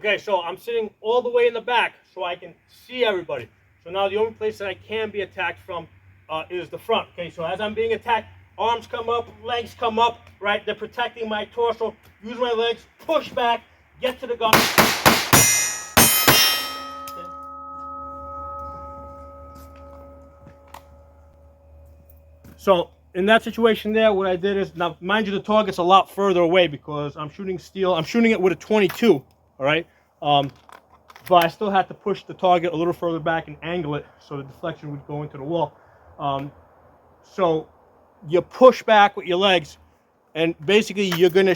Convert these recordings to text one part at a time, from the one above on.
Okay, so I'm sitting all the way in the back so I can see everybody. So now the only place that I can be attacked from is the front. Okay, so as I'm being attacked, arms come up, legs come up, right? They're protecting my torso. Use my legs, push back, get to the gun. Okay. So in that situation there, what I did is, now mind you, the target's a lot further away because I'm shooting steel. I'm shooting it with a 22, all right? But I still had to push the target a little further back and angle it so the deflection would go into the wall. So you push back with your legs, and basically you're gonna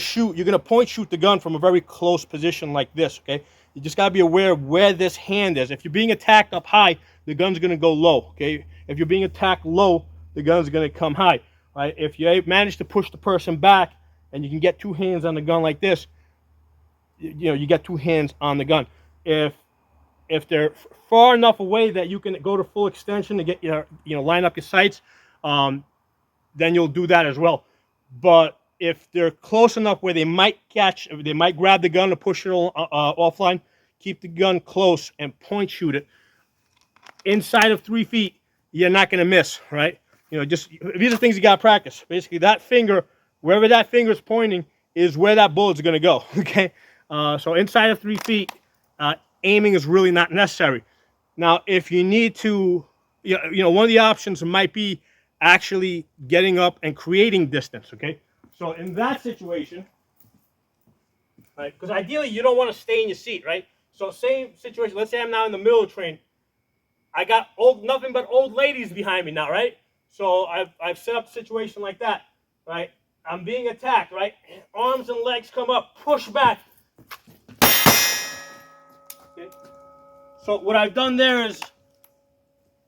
point shoot the gun from a very close position like this, okay? You just gotta be aware of where this hand is. If you're being attacked up high, the gun's gonna go low, okay? If you're being attacked low, the gun's gonna come high, right? If you manage to push the person back and you can get two hands on the gun like this, you get two hands on the gun. If they're far enough away that you can go to full extension to get line up your sights, then you'll do that as well. But if they're close enough where they might grab the gun and push it offline, keep the gun close and point shoot it. Inside of 3 feet, you're not going to miss, right? Just these are things you got to practice. Basically, that finger, wherever that finger is pointing, is where that bullet's going to go. Okay, so inside of 3 feet, aiming is really not necessary. Now, if you need to, one of the options might be actually getting up and creating distance. Okay, so in that situation, right? Because ideally, you don't want to stay in your seat, right? So same situation. Let's say I'm now in the middle of the train. I got nothing but old ladies behind me now, right? So I've set up a situation like that, right? I'm being attacked, right? Arms and legs come up, push back. Okay. So what I've done there is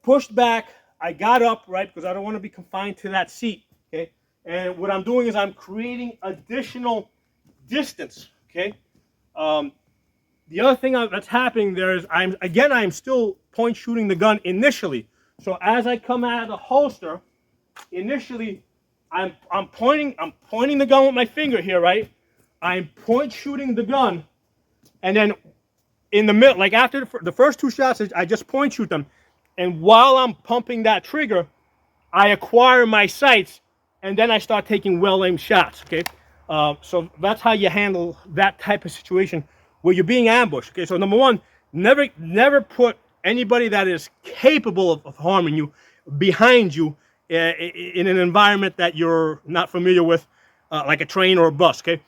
pushed back. I got up, right? Because I don't want to be confined to that seat, okay? And what I'm doing is I'm creating additional distance, okay? The other thing that's happening there is I'm still point shooting the gun initially. So as I come out of the holster, initially I'm pointing the gun with my finger here, right? I'm point shooting the gun, and then in the middle, like after the first two shots, I just point shoot them, and while I'm pumping that trigger, I acquire my sights, and then I start taking well-aimed shots. Okay, so that's how you handle that type of situation where you're being ambushed. Okay, so number one, never put anybody that is capable of harming you behind you in an environment that you're not familiar with, like a train or a bus. Okay,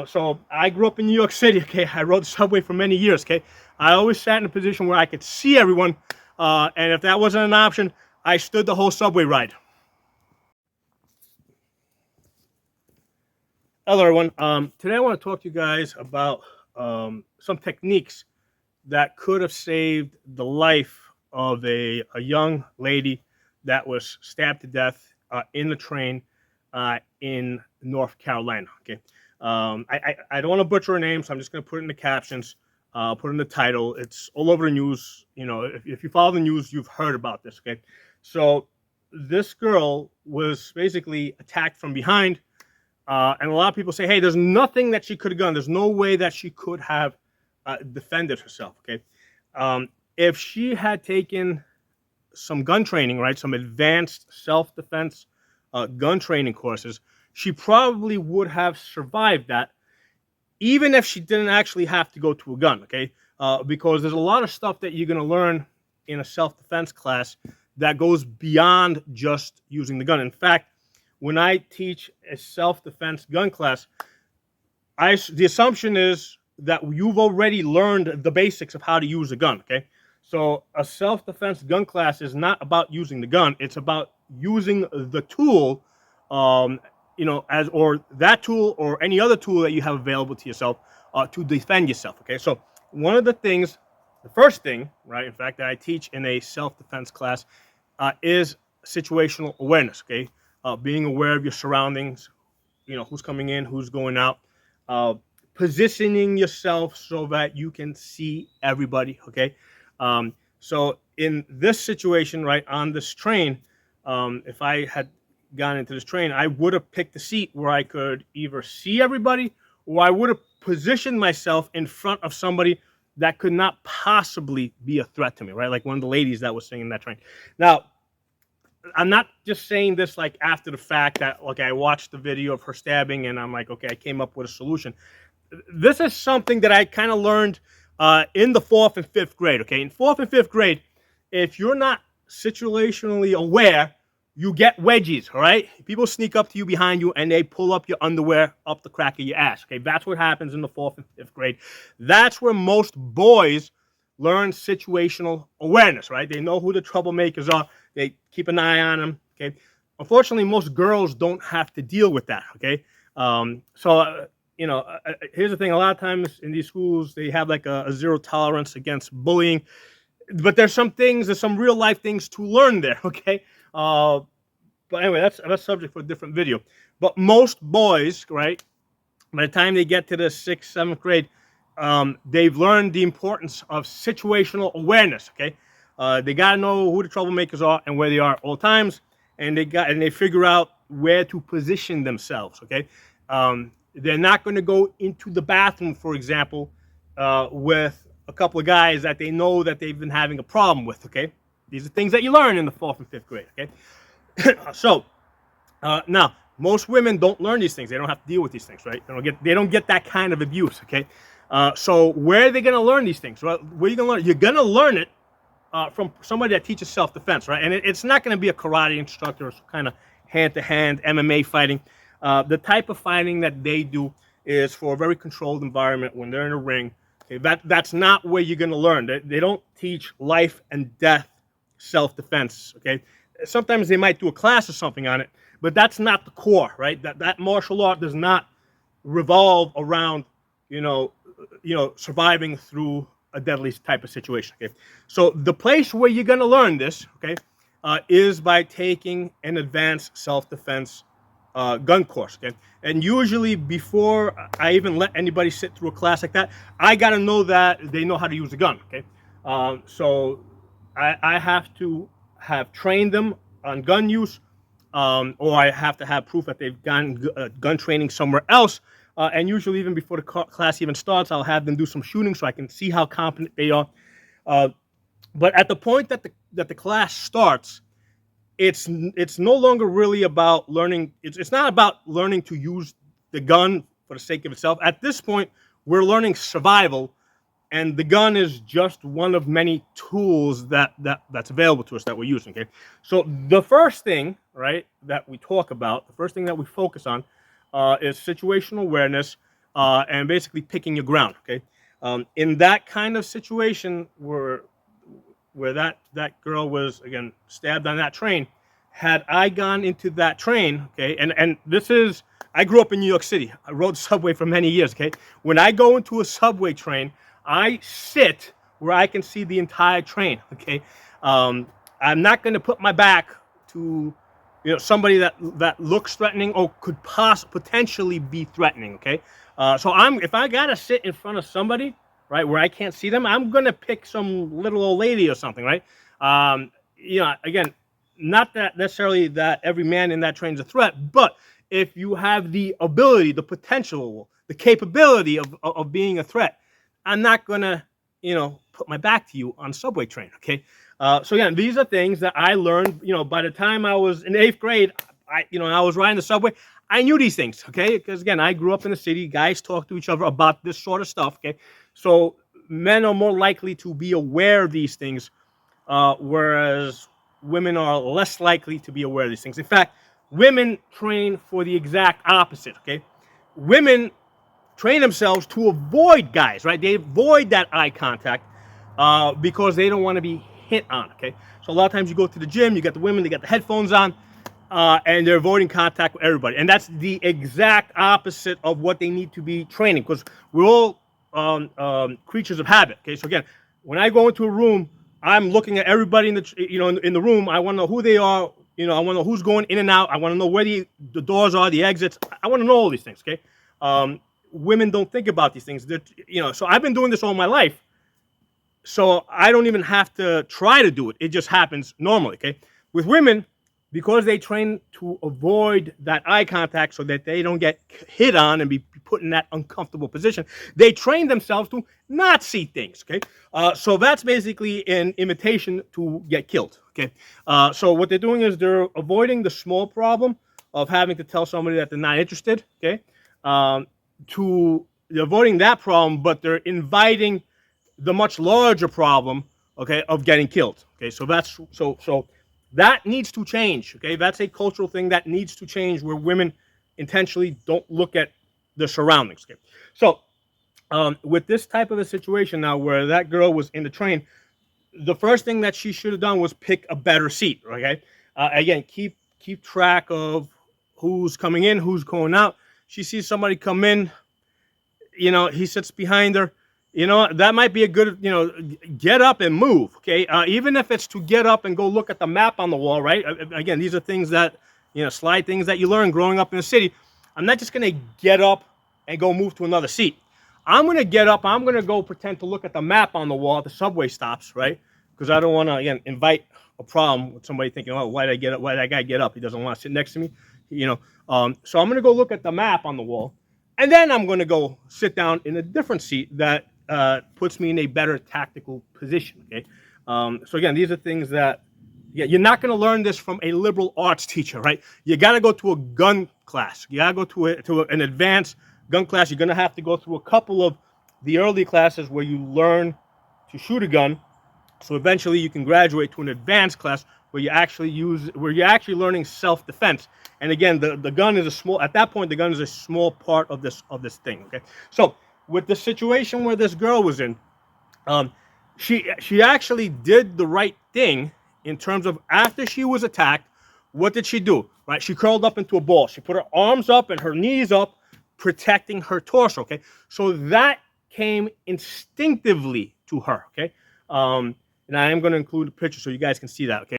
so I grew up in New York City. Okay, I rode the subway for many years. Okay, I always sat in a position where I could see everyone, and if that wasn't an option, I stood the whole subway ride. Hello, everyone. Today I want to talk to you guys about some techniques that could have saved the life of a young lady that was stabbed to death in the train in North Carolina. Okay, I don't want to butcher her name, so I'm just going to put it in the captions, put it in the title. It's all over the news. If you follow the news, you've heard about this. Okay, so this girl was basically attacked from behind. And a lot of people say, hey, there's nothing that she could have done. There's no way that she could have defended herself, okay? If she had taken some gun training, right, some advanced self-defense gun training courses, she probably would have survived that, even if she didn't actually have to go to a gun, okay? Because there's a lot of stuff that you're going to learn in a self-defense class that goes beyond just using the gun. In fact, when I teach a self-defense gun class, the assumption is that you've already learned the basics of how to use a gun, okay? So a self-defense gun class is not about using the gun. It's about using the tool, or that tool or any other tool that you have available to yourself to defend yourself, okay? So one of the things, the first thing, right, in fact, that I teach in a self-defense class is situational awareness, okay? Being aware of your surroundings, who's coming in, who's going out, positioning yourself so that you can see everybody, okay? So in this situation, right, on this train, if I had gone into this train, I would have picked a seat where I could either see everybody, or I would have positioned myself in front of somebody that could not possibly be a threat to me, right? Like one of the ladies that was singing that train. Now, I'm not just saying this like after the fact that, okay, I watched the video of her stabbing and I'm like, okay, I came up with a solution. This is something that I kind of learned in the 4th and 5th grade, okay? In 4th and 5th grade, if you're not situationally aware, you get wedgies, all right? People sneak up to you behind you and they pull up your underwear up the crack of your ass, okay? That's what happens in the 4th and 5th grade. That's where most boys learn situational awareness, right? They know who the troublemakers are. They keep an eye on them, okay? Unfortunately, most girls don't have to deal with that, okay? Here's the thing. A lot of times in these schools, they have like a zero tolerance against bullying. But there's some real life things to learn there, okay? But anyway, that's a subject for a different video. But most boys, right, by the time they get to the 6th, 7th grade, they've learned the importance of situational awareness, okay? They got to know who the troublemakers are and where they are at all times, and they figure out where to position themselves, okay? They're not going to go into the bathroom, for example, with a couple of guys that they know that they've been having a problem with, okay? These are things that you learn in the 4th and 5th grade, okay? Now, most women don't learn these things. They don't have to deal with these things, right? They don't get that kind of abuse, okay? So where are they going to learn these things? Well, where are you going to learn? You're going to learn it from somebody that teaches self-defense, right? And it's not going to be a karate instructor or some kind of hand-to-hand MMA fighting. The type of fighting that they do is for a very controlled environment when they're in a ring. Okay, that's not where you're going to learn. They don't teach life and death self-defense, okay? Sometimes they might do a class or something on it, but that's not the core, right? That martial art does not revolve around, surviving through a deadly type of situation, okay? So the place where you're going to learn this, okay, is by taking an advanced self-defense gun course, okay? And usually before I even let anybody sit through a class like that, I got to know that they know how to use a gun, okay? So I have to have trained them on gun use, or I have to have proof that they've gotten gun training somewhere else. And usually even before the class even starts, I'll have them do some shooting so I can see how competent they are. But at the point that the class starts, it's no longer really about learning. It's not about learning to use the gun for the sake of itself. At this point, we're learning survival, and the gun is just one of many tools that's available to us that we're using. Okay, so the first thing, right, that we talk about, the first thing that we focus on, is situational awareness, and basically picking your ground. Okay, in that kind of situation where that girl was, again, stabbed on that train, had I gone into that train, okay, and this is, I grew up in New York City. I rode subway for many years, okay? When I go into a subway train, I sit where I can see the entire train, okay? I'm not going to put my back to, somebody that looks threatening or could potentially be threatening, okay? So if I got to sit in front of somebody, right, where I can't see them, I'm going to pick some little old lady or something, right? Again, not that necessarily that every man in that train is a threat, but if you have the ability, the potential, the capability of being a threat, I'm not going to, put my back to you on a subway train, okay? So again, these are things that I learned, by the time I was in 8th grade, I was riding the subway, I knew these things, okay? Because again, I grew up in the city. Guys talk to each other about this sort of stuff, okay? So men are more likely to be aware of these things, whereas women are less likely to be aware of these things. In fact, women train for the exact opposite, okay? Women train themselves to avoid guys, right? They avoid that eye contact because they don't want to be hit on, okay? So a lot of times you go to the gym, you got the women, they got the headphones on, and they're avoiding contact with everybody. And that's the exact opposite of what they need to be training, because we're all creatures of habit, okay? So again, when I go into a room, I'm looking at everybody in the room. I want to know who they are. I want to know who's going in and out. I want to know where the doors are, the exits. I want to know all these things, okay? Women don't think about these things. So I've been doing this all my life. So I don't even have to try to do it. It just happens normally, okay? With women, because they train to avoid that eye contact so that they don't get hit on and be put in that uncomfortable position, they train themselves to not see things. Okay, so that's basically an imitation to get killed. Okay, so what they're doing is they're avoiding the small problem of having to tell somebody that they're not interested. Okay, to they're avoiding that problem, but they're inviting the much larger problem, okay, of getting killed. Okay, so that's so that needs to change. Okay, that's a cultural thing that needs to change, where women intentionally don't look at the surroundings. Okay, so with this type of a situation now, where that girl was in the train, the first thing that she should have done was pick a better seat. Okay, again, keep track of who's coming in, who's going out. She sees somebody come in, he sits behind her. That might be a good, get up and move. Okay, even if it's to get up and go look at the map on the wall, right? Again, these are things that, slide things that you learn growing up in the city. I'm not just gonna get up and go move to another seat. I'm gonna get up. I'm gonna go pretend to look at the map on the wall at the subway stops, right? Because I don't want to, again, invite a problem with somebody thinking, oh, why did I get up? Why did that guy get up? He doesn't want to sit next to me, So I'm gonna go look at the map on the wall, and then I'm going to go sit down in a different seat that puts me in a better tactical position. Okay. So again, these are things that, you're not going to learn this from a liberal arts teacher, right? You got to go to a gun class. You got to go to an advanced gun class. You're going to have to go through a couple of the early classes where you learn to shoot a gun. So eventually you can graduate to an advanced class where you're actually learning self-defense. And again, the gun is at that point, the gun is a small part of this thing. Okay. So with the situation where this girl was in, she actually did the right thing in terms of, after she was attacked, what did she do? Right? She curled up into a ball. She put her arms up and her knees up, protecting her torso. Okay. So that came instinctively to her. Okay. And I am going to include a picture so you guys can see that. Okay.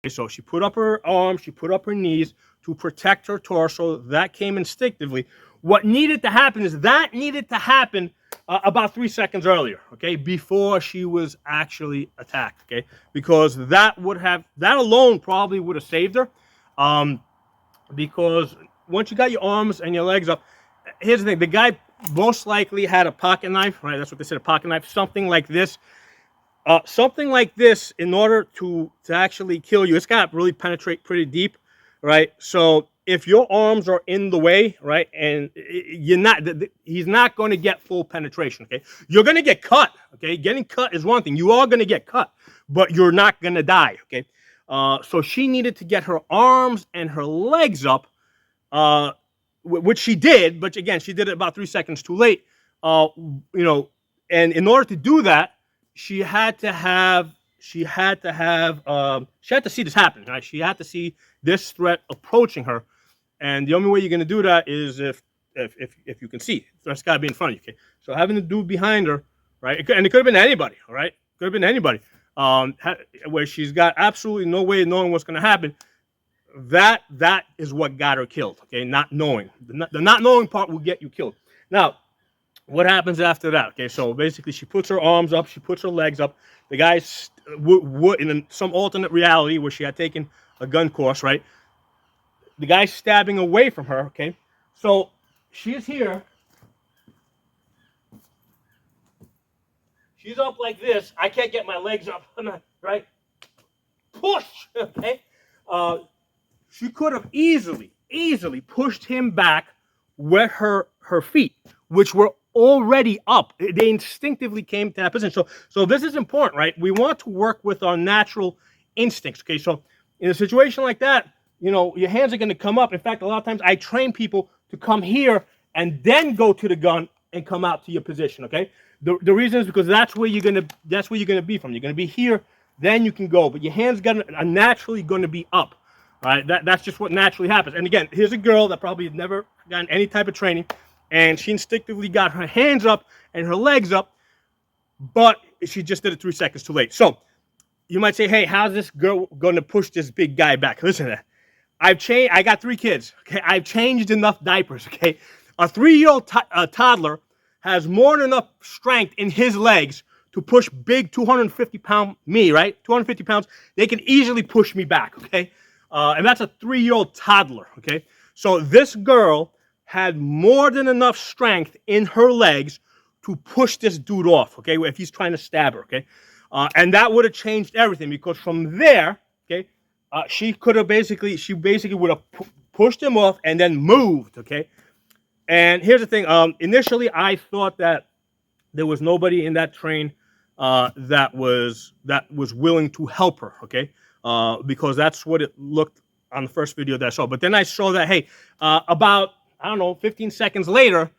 So she put up her arms, she put up her knees to protect her torso. That came instinctively. What needed to happen is that needed to happen about 3 seconds earlier, okay, before she was actually attacked, okay, because that alone probably would have saved her, because once you got your arms and your legs up, here's the thing: the guy most likely had a pocket knife, right? That's what they said, a pocket knife, something like this. Something like this, in order to actually kill you, it's got to really penetrate pretty deep, right? So if your arms are in the way, right, and he's not going to get full penetration, okay? You're going to get cut, okay? Getting cut is one thing. You are going to get cut, but you're not going to die, okay? So she needed to get her arms and her legs up, which she did, but again, she did it about 3 seconds too late, and in order to do that, she had to see this happen, right? She had to see this threat approaching her, and the only way you're going to do that is if you can see. That's got to be in front of you. Okay, so having the dude behind her, right? And it could have been anybody, all right? Could have been anybody, where she's got absolutely no way of knowing what's going to happen. That is what got her killed. Okay, not knowing. The not knowing part will get you killed. Now, what happens after that? Okay, so basically she puts her arms up, she puts her legs up. The guy's in some alternate reality where she had taken a gun course, right? The guy's stabbing away from her, okay? So she's here. She's up like this. I can't get my legs up, right? Push, okay? She could have easily pushed him back with her feet, which were already up. They instinctively came to that position. So this is important, right? We want to work with our natural instincts. Okay, so in a situation like that, your hands are going to come up. In fact, a lot of times I train people to come here and then go to the gun and come out to your position. Okay, the reason is because that's where you're gonna be from. You're gonna be here, then you can go, but your hands are naturally going to be up. All right, that's just what naturally happens. And again, here's a girl that probably had never gotten any type of training, and she instinctively got her hands up and her legs up, but she just did it 3 seconds too late. So you might say, hey, how's this girl going to push this big guy back? Listen to that. I got 3 kids. Okay, I've changed enough diapers. Okay, a 3-year-old toddler has more than enough strength in his legs to push big 250-pound me, right? 250 pounds, they can easily push me back, okay? And that's a 3-year-old toddler, okay? So this girl had more than enough strength in her legs to push this dude off, okay, if he's trying to stab her, okay? And that would have changed everything, because from there, okay, she basically would have pushed him off and then moved, okay? And here's the thing, initially I thought that there was nobody in that train that was willing to help her, okay? Because that's what it looked on the first video that I saw. But then I saw that, hey, about, I don't know, 15 seconds later,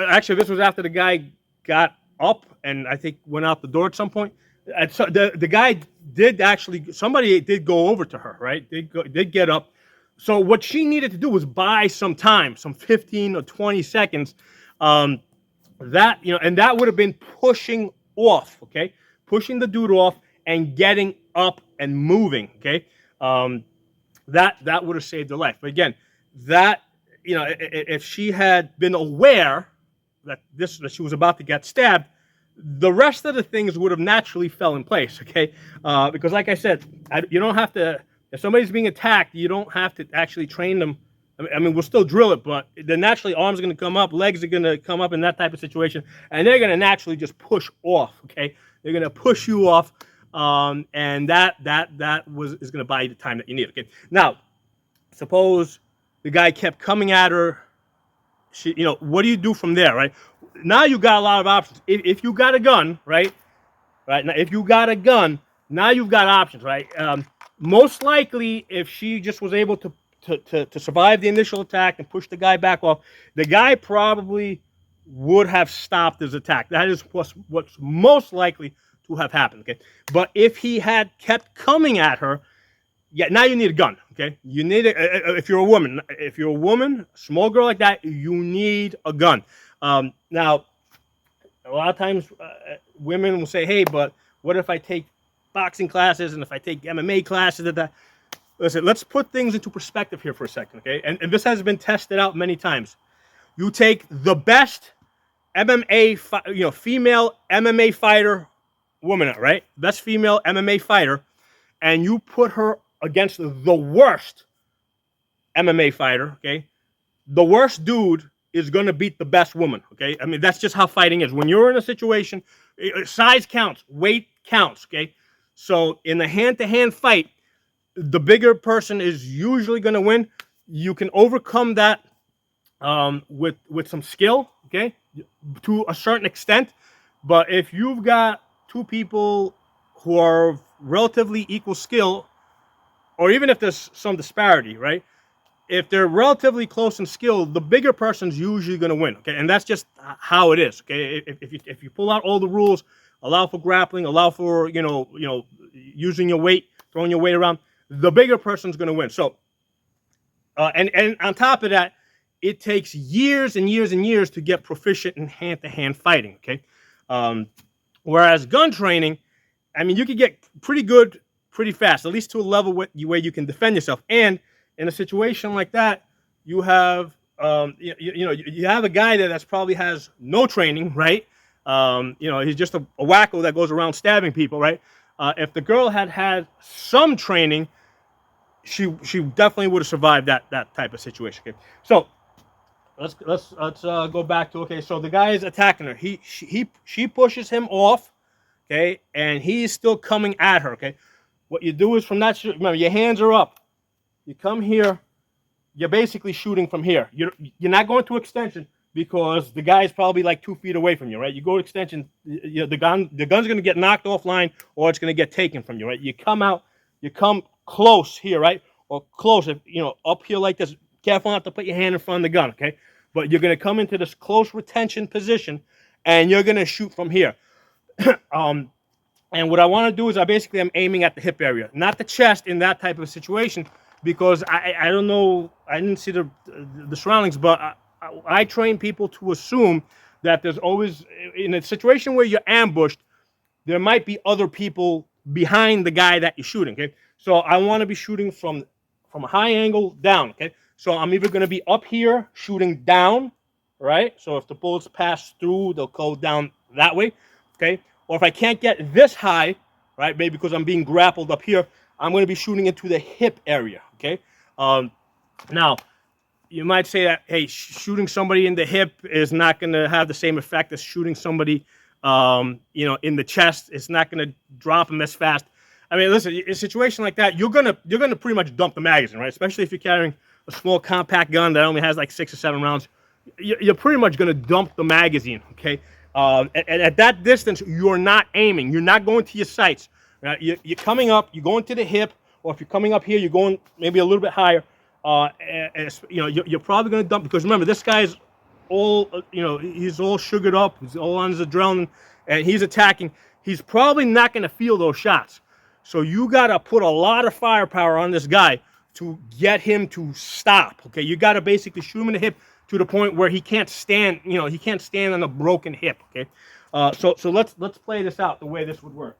actually this was after the guy got up and I think went out the door at some point. And so the guy did actually, somebody did go over to her, right? Did get up. So what she needed to do was buy some time, some 15 or 20 seconds. That, and that would have been pushing off, okay? Pushing the dude off and getting up and moving, okay? That would have saved her life. But again, that, if she had been aware that she was about to get stabbed, the rest of the things would have naturally fell in place, okay? Because like I said, you don't have to, if somebody's being attacked, you don't have to actually train them. I mean, we'll still drill it, but then naturally arms are going to come up, legs are going to come up in that type of situation, and they're going to naturally just push off, okay? They're going to push you off, and that is going to buy you the time that you need, okay? Now, suppose the guy kept coming at her. What do you do from there, right? Now you got a lot of options. If you got a gun, right? Right now, if you got a gun, now you've got options, right? Most likely, if she just was able to survive the initial attack and push the guy back off, the guy probably would have stopped his attack. That is what's most likely to have happened, okay? But if he had kept coming at her, yeah, now you need a gun, okay? You need if you're a woman, small girl like that, you need a gun. Now, a lot of times women will say, hey, but what if I take boxing classes and if I take MMA classes? Listen, let's put things into perspective here for a second, okay? And this has been tested out many times. You take the best female MMA fighter woman, right? Best female MMA fighter, and you put her against the worst MMA fighter, okay? The worst dude is going to beat the best woman, okay? I mean, that's just how fighting is. When you're in a situation, size counts, weight counts, okay? So in a hand-to-hand fight, the bigger person is usually going to win. You can overcome that with some skill, okay, to a certain extent. But if you've got two people who are relatively equal skill, or even if there's some disparity, right? If they're relatively close in skill, the bigger person's usually going to win, okay? And that's just how it is, okay? If you pull out all the rules, allow for grappling, allow for using your weight, throwing your weight around, the bigger person's going to win. So, and on top of that, it takes years and years and years to get proficient in hand-to-hand fighting, okay? Whereas gun training, I mean, you can get pretty good pretty fast, at least to a level where you can defend yourself. And in a situation like that, you have, you have a guy there that's probably has no training, right? He's just a wacko that goes around stabbing people, right? If the girl had some training, she definitely would have survived that type of situation. Okay, so let's go back to, okay. So the guy is attacking her. She pushes him off, okay, and he's still coming at her. Okay, what you do is from that, remember, your hands are up. You come here. You're basically shooting from here. You're not going to extension because the guy's probably like 2 feet away from you, right? You go to extension, the gun's going to get knocked offline or it's going to get taken from you, right? You come out, you come close here, right? Or close, up here like this. Careful not to put your hand in front of the gun, okay? But you're going to come into this close retention position and you're going to shoot from here. And what I want to do is I'm aiming at the hip area, not the chest in that type of situation, because I don't know, I didn't see the surroundings, but I train people to assume that there's always, in a situation where you're ambushed, there might be other people behind the guy that you're shooting, okay? So I want to be shooting from a high angle down, okay? So I'm either going to be up here shooting down, right? So if the bullets pass through, they'll go down that way, okay? or if I can't get this high, right, maybe because I'm being grappled up here, I'm going to be shooting into the hip area, okay? Now, you might say that, hey, shooting somebody in the hip is not going to have the same effect as shooting somebody, in the chest. It's not going to drop them as fast. I mean, listen, in a situation like that, you're gonna pretty much dump the magazine, right? Especially if you're carrying a small compact gun that only has like 6 or 7 rounds. You're pretty much gonna dump the magazine, okay? And at that distance, you're not aiming. You're not going to your sights. Right? You're coming up. You're going to the hip, or if you're coming up here, you're going maybe a little bit higher. You're probably going to dump, because remember, this guy's all, he's all sugared up. He's all on his adrenaline, and he's attacking. He's probably not going to feel those shots. So you got to put a lot of firepower on this guy to get him to stop. Okay, you got to basically shoot him in the hip to the point where he can't stand. He can't stand on a broken hip. Okay, so let's play this out the way this would work.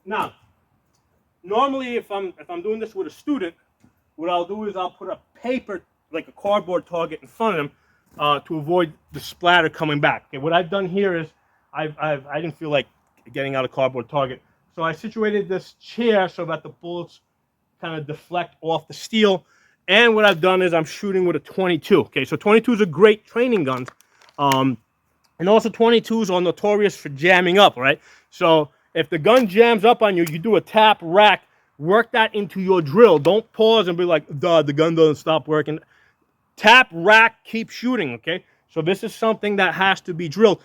Now, normally if I'm doing this with a student, what I'll do is I'll put a paper, like a cardboard target, in front of them to avoid the splatter coming back. Okay, what I've done here is I didn't feel like getting out a cardboard target, so I situated this chair so that the bullets kind of deflect off the steel. And what I've done is I'm shooting with a 22. Okay, so 22s are great training guns, and also 22s are notorious for jamming up. Right, so if the gun jams up on you, you do a tap rack. Work that into your drill. Don't pause and be like, duh, the gun doesn't stop working. Tap, rack, keep shooting, okay? So this is something that has to be drilled,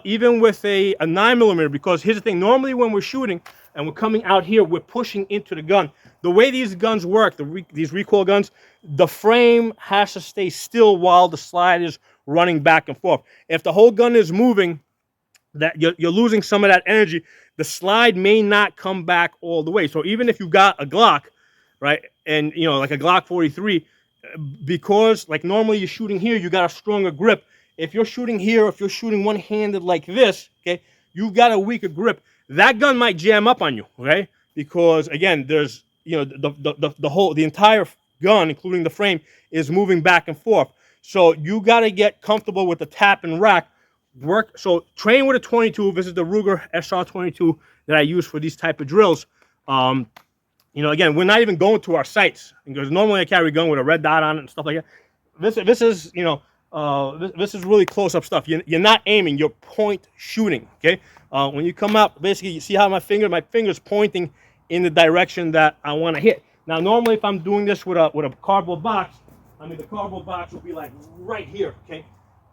even with a 9mm, because here's the thing. Normally when we're shooting and we're coming out here, we're pushing into the gun. The way these guns work, these recoil guns, the frame has to stay still while the slide is running back and forth. If the whole gun is moving, that you're losing some of that energy. The slide may not come back all the way. So even if you got a Glock, right, and like a Glock 43, because like normally you're shooting here, you got a stronger grip. If you're shooting here, if you're shooting one-handed like this, okay, you've got a weaker grip. That gun might jam up on you, okay? Because again, there's the entire gun, including the frame, is moving back and forth. So you got to get comfortable with the tap and rack. Train with a 22. This is the Ruger SR22 that I use for these type of drills. Again, we're not even going to our sights, because normally I carry a gun with a red dot on it and stuff like that. This is this is really close up stuff. You're not aiming, you're point shooting. Okay, when you come up, basically you see how my finger's pointing in the direction that I want to hit. Now normally if I'm doing this with a cardboard box, the cardboard box would be like right here. Okay.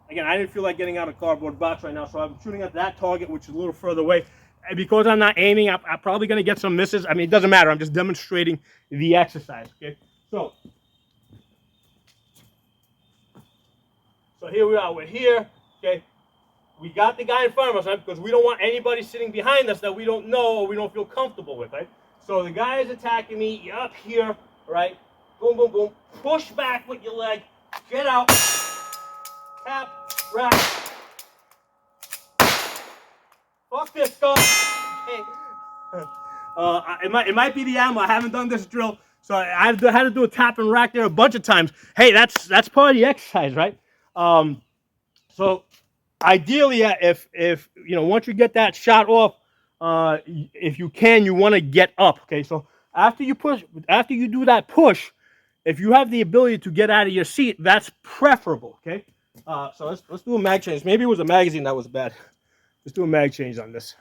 Again, I didn't feel like getting out a cardboard box right now, so I'm shooting at that target, which is a little further away. And because I'm not aiming, I'm probably going to get some misses. It doesn't matter. I'm just demonstrating the exercise, okay? So here we are. We're here, okay? We got the guy in front of us, right? Because we don't want anybody sitting behind us that we don't know or we don't feel comfortable with, right? So the guy is attacking me. You're up here, right? Boom, boom, boom. Push back with your leg. Get out. Tap, rack. Fuck this gun. Hey. It might be the ammo. I haven't done this drill, so I had to do a tap and rack there a bunch of times. Hey, that's part of the exercise, right? So ideally, if once you get that shot off, if you can, you want to get up. Okay, so after you do that push, if you have the ability to get out of your seat, that's preferable. Okay. So let's do a mag change. Maybe it was a magazine that was bad. Let's do a mag change on this.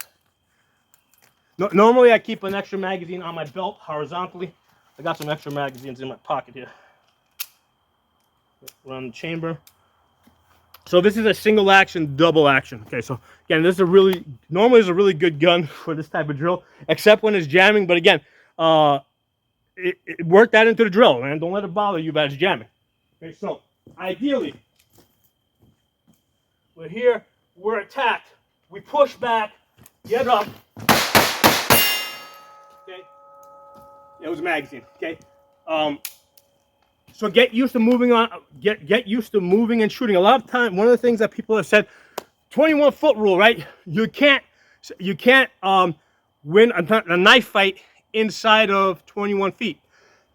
Normally I keep an extra magazine on my belt horizontally. I got some extra magazines in my pocket here. Run the chamber. So this is a single action, double action. Okay, so again, this is normally is a really good gun for this type of drill, except when it's jamming. But again, work that into the drill, man. Don't let it bother you about it's jamming. Okay, so ideally, we're here, we're attacked. We push back, get up. Okay, it was a magazine. Okay, so get used to moving on. Get used to moving and shooting. A lot of time, one of the things that people have said, 21-foot rule, right? You can't win a knife fight inside of 21 feet.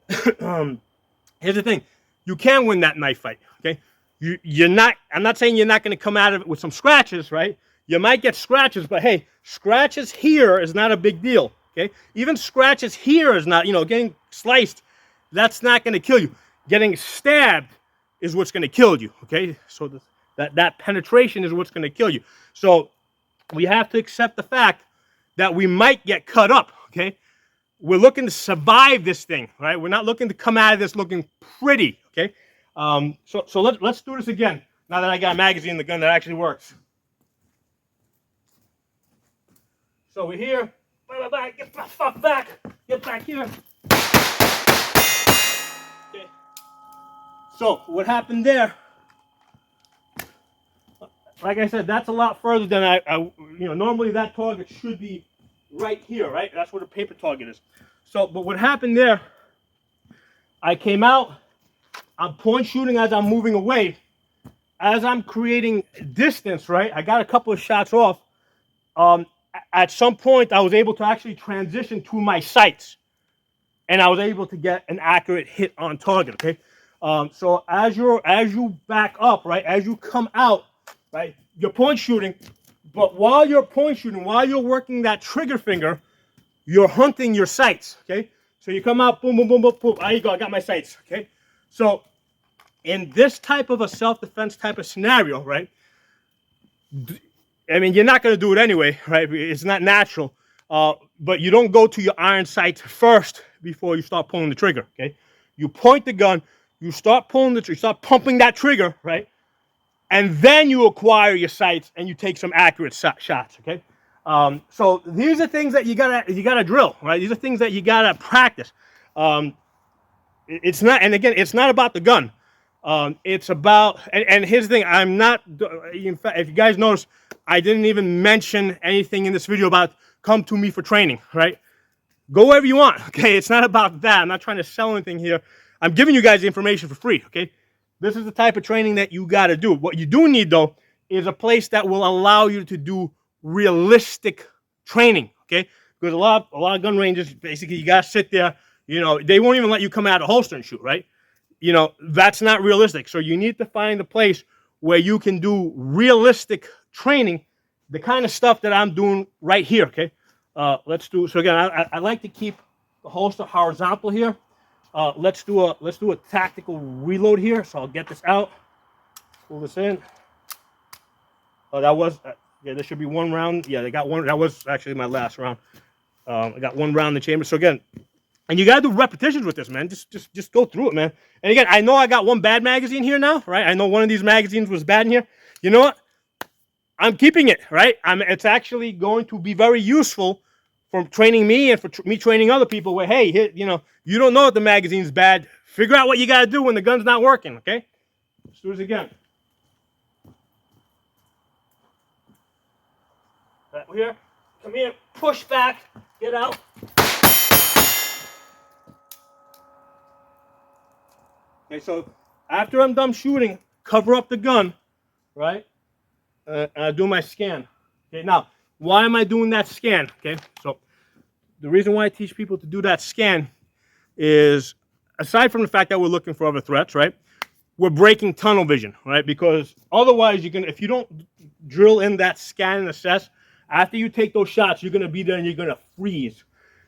Here's the thing: you can win that knife fight. Okay, I'm not saying you're not going to come out of it with some scratches, right? You might get scratches, but hey, scratches here is not a big deal, okay? Even scratches here is not, getting sliced, that's not going to kill you. Getting stabbed is what's going to kill you, okay? So that penetration is what's going to kill you. So we have to accept the fact that we might get cut up, okay? We're looking to survive this thing, right? We're not looking to come out of this looking pretty, okay? So let's do this again, now that I got a magazine in the gun that actually works. So we're here. Get the fuck back. Get back here. Okay. So what happened there? Like I said, that's a lot further than I normally that target should be right here, right? That's where the paper target is. So, but what happened there? I came out. I'm point shooting as I'm moving away. As I'm creating distance, right? I got a couple of shots off. At some point, I was able to actually transition to my sights, and I was able to get an accurate hit on target. Okay, so as you back up, right, as you come out, right, you're point shooting, but while you're point shooting, while you're working that trigger finger, you're hunting your sights. Okay, so you come out, boom, boom, boom, boom, boom. There you go. I got my sights. Okay, so in this type of a self-defense type of scenario, right? I mean, you're not going to do it anyway, right? It's not natural. But you don't go to your iron sights first before you start pulling the trigger, okay? You point the gun, you start pulling you start pumping that trigger, right? And then you acquire your sights and you take some accurate shots, okay? So these are things that you gotta drill, right? These are things that you gotta practice. It's not, and again, it's not about the gun. It's about, and here's the thing, I'm not, in fact, if you guys notice, I didn't even mention anything in this video about come to me for training, right? Go wherever you want, okay? It's not about that. I'm not trying to sell anything here. I'm giving you guys the information for free, okay? This is the type of training that you got to do. What you do need, though, is a place that will allow you to do realistic training, okay? Because a lot of gun ranges, basically, you got to sit there, they won't even let you come out of the holster and shoot, right? That's not realistic. So you need to find a place where you can do realistic training, the kind of stuff that I'm doing right here, okay? Let's do, so again, I like to keep the holster horizontal here. Let's do a tactical reload here. So I'll get this out, pull this in. Oh, that was, yeah, there should be one round. Yeah, they got one. That was actually my last round. I got one round in the chamber. So again, and you gotta do repetitions with this, man. Just go through it, man. And again, I know I got one bad magazine here now, right? I know one of these magazines was bad in here. You know what? I'm keeping it, right? It's actually going to be very useful for training me and for me training other people where, hey, you don't know if the magazine's bad. Figure out what you got to do when the gun's not working, okay? Let's do this again. Here, come here, push back, get out. Okay, so after I'm done shooting, cover up the gun, right? I do my scan. Okay, now, why am I doing that scan? Okay, so the reason why I teach people to do that scan is, aside from the fact that we're looking for other threats, right? We're breaking tunnel vision, right? Because otherwise, if you don't drill in that scan and assess, after you take those shots, you're gonna be there and you're gonna freeze,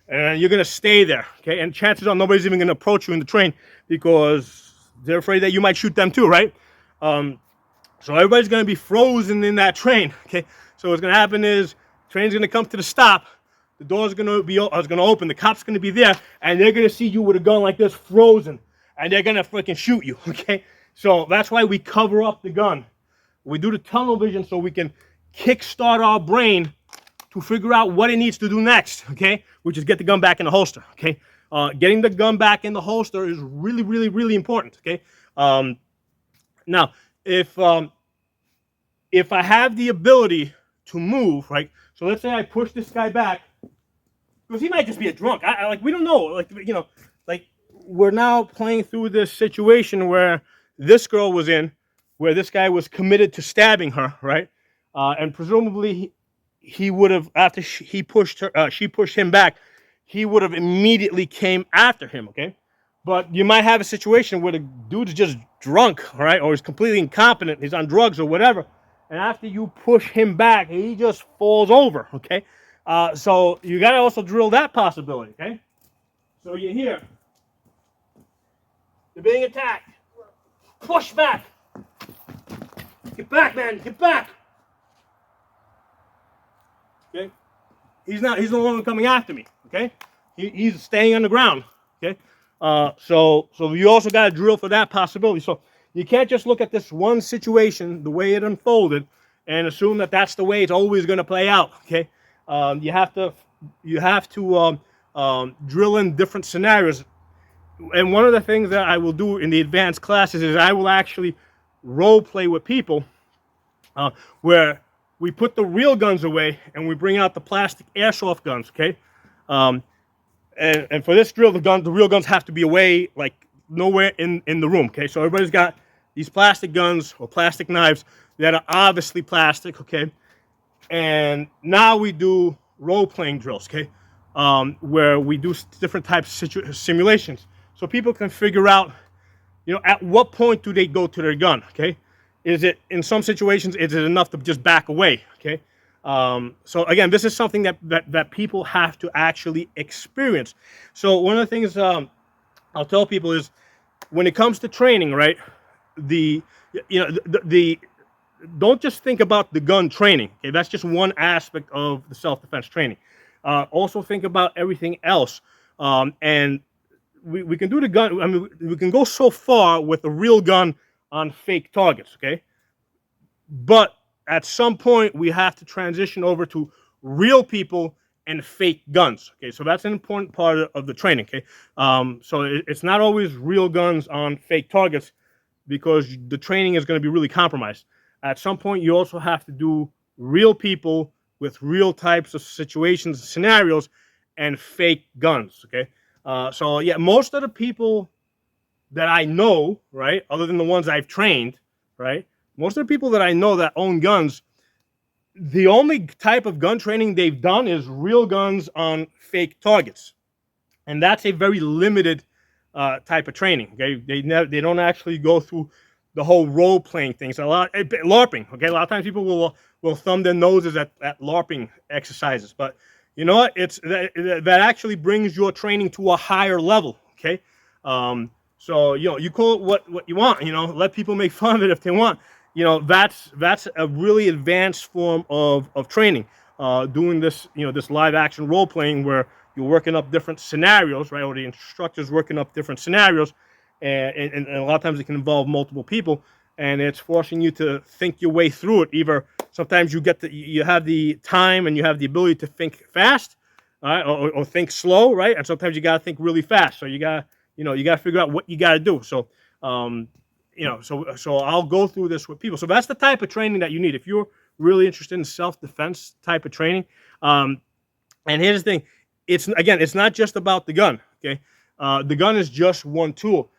and you're gonna stay there. Okay, and chances are nobody's even gonna approach you in the train because they're afraid that you might shoot them too, right? So everybody's going to be frozen in that train, okay? So what's going to happen is the train's going to come to the stop, the door's going to open, the cop's going to be there, and they're going to see you with a gun like this frozen, and they're going to freaking shoot you, okay? So that's why we cover up the gun. We do the tunnel vision so we can kickstart our brain to figure out what it needs to do next, okay? Which is get the gun back in the holster, okay? Getting the gun back in the holster is really, really, really important, okay? Now, if I have the ability to move, right? So let's say I push this guy back, because he might just be a drunk. We don't know. We're now playing through this situation where this girl was in, where this guy was committed to stabbing her, right? And presumably he would have, after she pushed him back, he would have immediately came after him, okay? But you might have a situation where the dude's just drunk, right? Or he's completely incompetent, he's on drugs or whatever, and after you push him back, he just falls over, okay? So you got to also drill that possibility, okay? So you're here. You're being attacked. Push back. Get back, man. Get back. Okay? He's no longer coming after me, okay? He's staying on the ground, okay? So you also got to drill for that possibility. So you can't just look at this one situation, the way it unfolded, and assume that that's the way it's always going to play out, okay? You have to drill in different scenarios. And one of the things that I will do in the advanced classes is I will actually role play with people where we put the real guns away and we bring out the plastic airsoft guns, okay? And for this drill, the real guns have to be away, like nowhere in the room, okay? So everybody's got these plastic guns or plastic knives that are obviously plastic, okay? And now we do role-playing drills, okay? Where we do different types of simulations. So people can figure out, at what point do they go to their gun, okay? Is it, in some situations, is it enough to just back away, okay? So again, this is something that people have to actually experience. So one of the things I'll tell people is, when it comes to training, right, don't just think about the gun training, okay? That's just one aspect of the self-defense training. Also think about everything else. And we can do the gun, I mean, we can go so far with a real gun on fake targets, okay? But at some point, we have to transition over to real people and fake guns, okay? So that's an important part of the training, okay? So it's not always real guns on fake targets, because the training is going to be really compromised. At some point, you also have to do real people with real types of situations, scenarios, and fake guns, okay? So yeah, most of the people that I know, right, other than the ones I've trained, right, most of the people that I know that own guns, the only type of gun training they've done is real guns on fake targets. And that's a very limited type of training, okay? They don't actually go through the whole role-playing thing. So LARPing, okay? A lot of times people will thumb their noses at LARPing exercises. But you know what? That actually brings your training to a higher level, okay? So, you call it what you want, let people make fun of it if they want. That's a really advanced form of training. Doing this, this live action role playing where you're working up different scenarios, right? Or the instructor's working up different scenarios, and a lot of times it can involve multiple people, and it's forcing you to think your way through it. Either sometimes you have the time and you have the ability to think fast, right, or think slow, right? And sometimes you got to think really fast. So you got to figure out what you got to do. So so I'll go through this with people. So that's the type of training that you need if you're really interested in self-defense type of training. And here's the thing: it's not just about the gun. Okay, the gun is just one tool.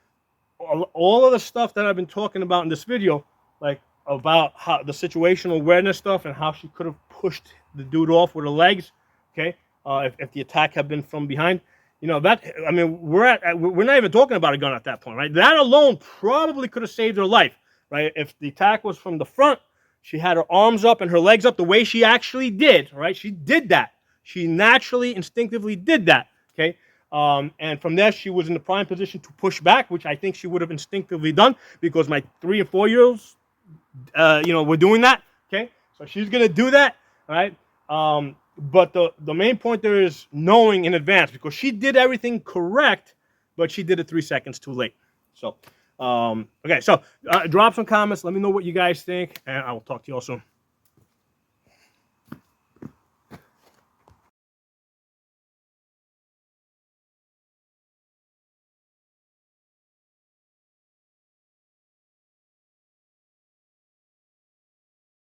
All of the stuff that I've been talking about in this video, like about how the situational awareness stuff and how she could have pushed the dude off with her legs. Okay, if the attack had been from behind. We're not even talking about a gun at that point, right? That alone probably could have saved her life, right? If the attack was from the front, she had her arms up and her legs up the way she actually did, right? She did that. She naturally, instinctively did that, okay? And from there, she was in the prime position to push back, which I think she would have instinctively done, because my 3 and 4 year olds, were doing that, okay? So she's going to do that, right? But the main point there is knowing in advance, because she did everything correct, but she did it 3 seconds too late. So, okay, so drop some comments. Let me know what you guys think, and I will talk to you all soon.